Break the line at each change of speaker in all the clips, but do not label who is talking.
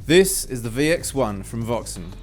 This is the VX1 from Voxon.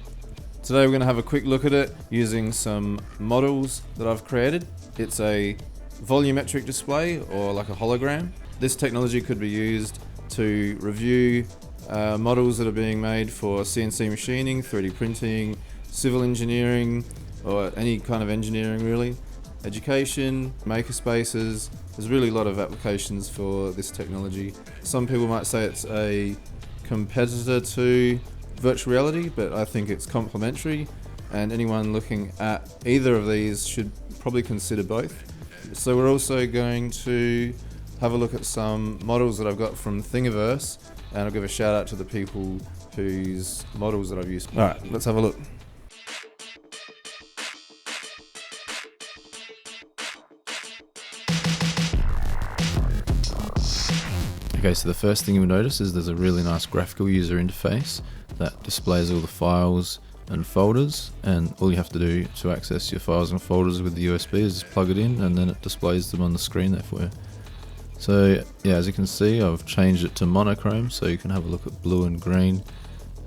Today we're going to have a quick look at it using some models that I've created. It's a volumetric display, or like a hologram. This technology could be used to review models that are being made for CNC machining, 3D printing, civil engineering, or any kind of engineering really. Education, makerspaces. There's really a lot of applications for this technology. Some people might say it's a competitor to virtual reality, but I think it's complementary, and anyone looking at either of these should probably consider both. So we're also going to have a look at some models that I've got from Thingiverse, and I'll give a shout out to the people whose models that I've used. Alright, let's have a look. Okay, so the first thing you'll notice is there's a really nice graphical user interface that displays all the files and folders, and all you have to do to access your files and folders with the USB is just plug it in, and then it displays them on the screen there for you. So yeah, as you can see, I've changed it to monochrome so you can have a look at blue and green.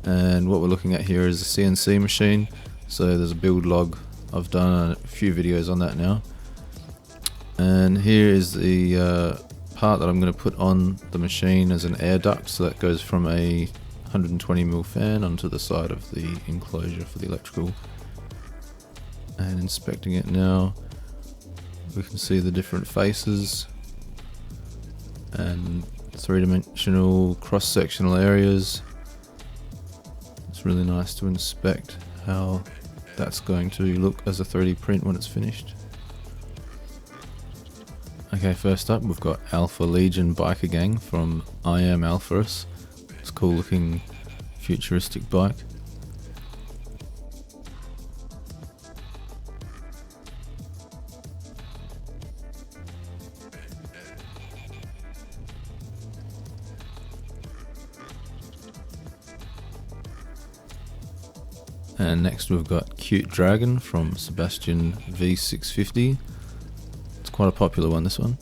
And what we're looking at here is a CNC machine, so there's a build log. I've done a few videos on that now, and here is the part that I'm going to put on the machine as an air duct, so that goes from a 120mm fan onto the side of the enclosure for the electrical. And inspecting it now, we can see the different faces and three-dimensional cross-sectional areas. It's really nice to inspect how that's going to look as a 3D print when it's finished. Okay, first up we've got Alpha Legion Biker Gang from I Am Alpharus. It's a cool looking futuristic bike. And next we've got Cute Dragon from Sebastian V650. Quite a popular one, this one.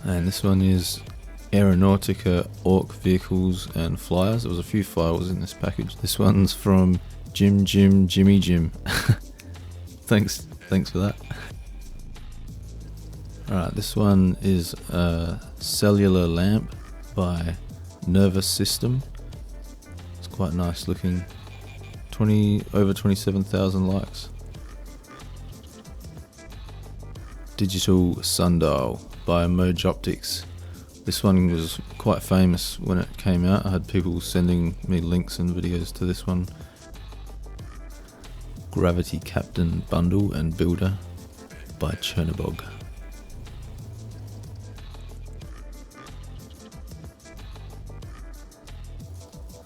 And this one is Aeronautica Orc Vehicles and Flyers. There was a few files in this package. This one's from Jimmy Jim. Thanks for that. Alright, this one is a cellular lamp by Nervous System. It's quite nice looking. Over 27,000 likes. Digital Sundial by Merge Optics. This one was quite famous when it came out. I had people sending me links and videos to this one. Gravity Captain Bundle and Builder by Chernobog.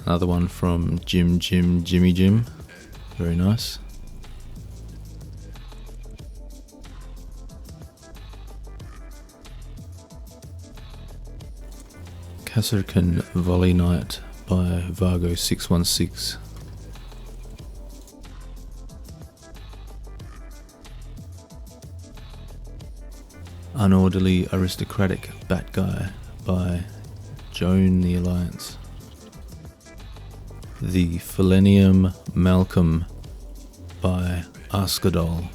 Another one from Jimmy Jim. Very nice. Kasserkin Volley Night by Vargo616. Unorderly Aristocratic Bat Guy by Joan the Alliance. The Philenium Malcolm by Askadol.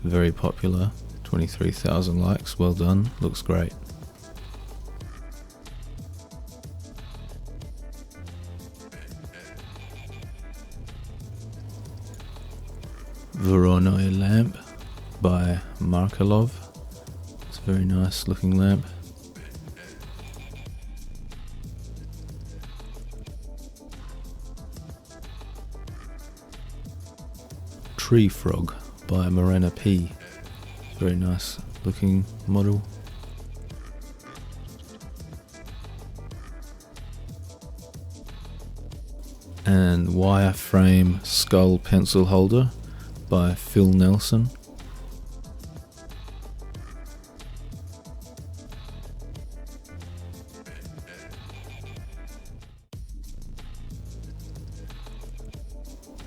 Very popular. 23,000 likes. Well done. Looks great. Voronoi Lamp by Markelov. It's a very nice looking lamp. Tree Frog by Morena P. Very nice looking model. And Wireframe Skull Pencil Holder by Phil Nelson.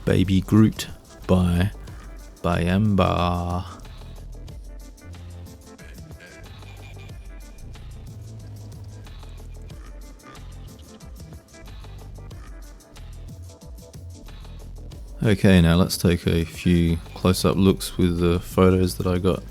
Baby Groot by Bayamba. Okay, now let's take a few close-up looks with the photos that I got.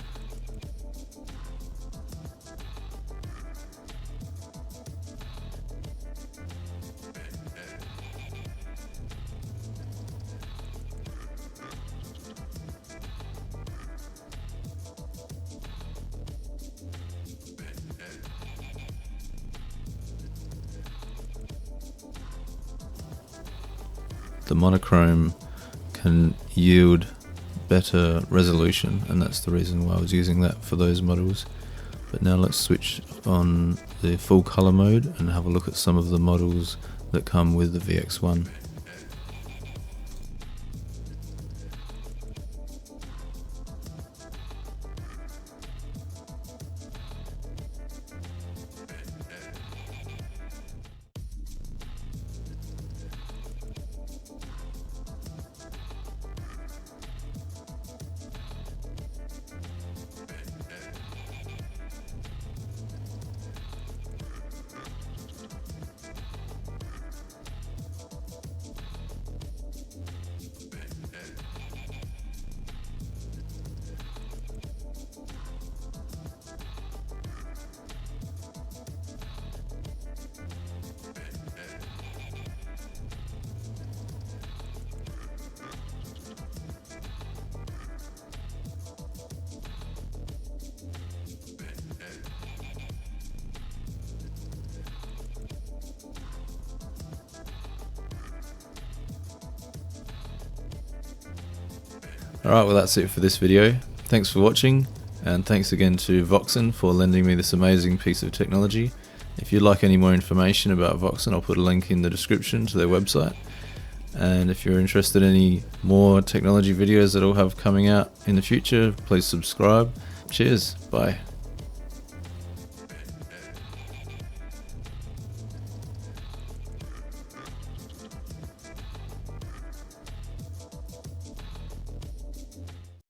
The monochrome can yield better resolution, and that's the reason why I was using that for those models. But now let's switch on the full color mode and have a look at some of the models that come with the VX1. Alright, well that's it for this video. Thanks for watching, and thanks again to Voxon for lending me this amazing piece of technology. If you'd like any more information about Voxon, I'll put a link in the description to their website. And if you're interested in any more technology videos that I'll have coming out in the future, please subscribe. Cheers, bye.